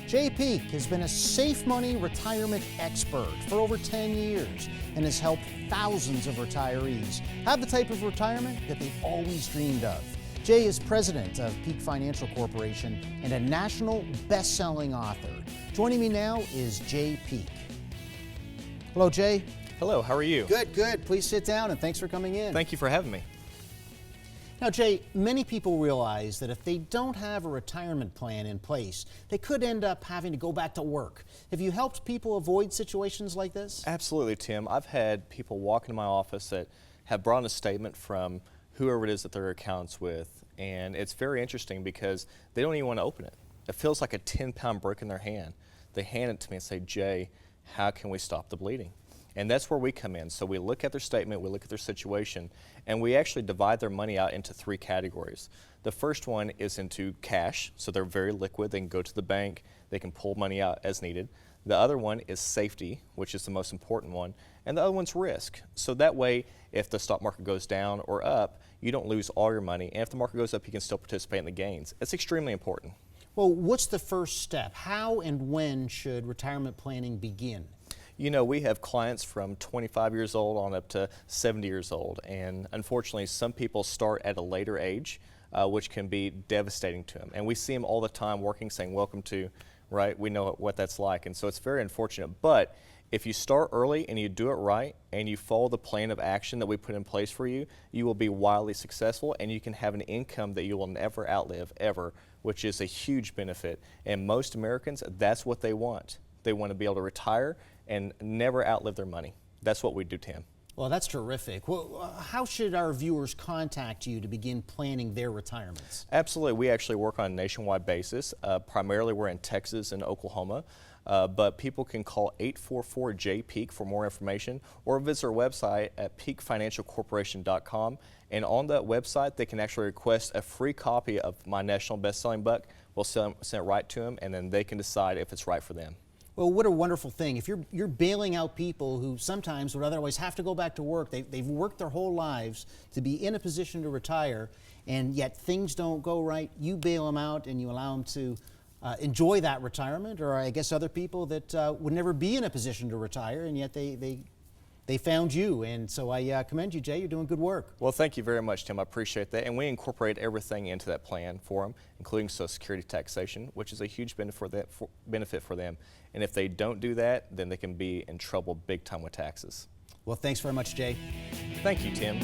Jay Peak has been a safe money retirement expert for over 10 years and has helped thousands of retirees have the type of retirement that they've always dreamed of. Jay is president of Peak Financial Corporation and a national best-selling author. Joining me now is Jay Peak. Hello, Jay. Hello, how are you? Good, good. Please sit down and thanks for coming in. Thank you for having me. Now, Jay, many people realize that if they don't have a retirement plan in place, they could end up having to go back to work. Have you helped people avoid situations like this? Absolutely, Tim. I've had people walk into my office that have brought in a statement from whoever it is that their account's with, and it's very interesting because they don't even want to open it. It feels like a 10-pound brick in their hand. They hand it to me and say, Jay, how can we stop the bleeding? And that's where we come in. So we look at their statement, we look at their situation, and we actually divide their money out into three categories. The first one is into cash, so they're very liquid. They can go to the bank, they can pull money out as needed. The other one is safety, which is the most important one, and the other one's risk. So that way, if the stock market goes down or up, you don't lose all your money, and if the market goes up, you can still participate in the gains. It's extremely important. Well, what's the first step? How and when should retirement planning begin? You know, we have clients from 25 years old on up to 70 years old, and unfortunately some people start at a later age, which can be devastating to them. And we see them all the time working, saying, welcome to, right? We know what that's like, and so it's very unfortunate. But if you start early and you do it right and you follow the plan of action that we put in place for you, you will be wildly successful and you can have an income that you will never outlive, ever, which is a huge benefit. And most Americans, that's what they want. They want to be able to retire and never outlive their money. That's what we do, Tim. Well, that's terrific. Well, how should our viewers contact you to begin planning their retirements? Absolutely. We actually work on a nationwide basis. Primarily, we're in Texas and Oklahoma. But people can call 844-JPEAK for more information or visit our website at peakfinancialcorporation.com. And on that website, they can actually request a free copy of my national best-selling book. We'll send it right to them, and then they can decide if it's right for them. Well, what a wonderful thing. If you're bailing out people who sometimes would otherwise have to go back to work, they've worked their whole lives to be in a position to retire, and yet things don't go right, you bail them out and you allow them to enjoy that retirement, or I guess other people that would never be in a position to retire, and yet they found you. And so I commend you, Jay. You're doing good work. Well, thank you very much, Tim. I appreciate that. And we incorporate everything into that plan for them, including Social Security taxation, which is a huge benefit for them. And if they don't do that, then they can be in trouble big time with taxes. Well, thanks very much, Jay. Thank you, Tim.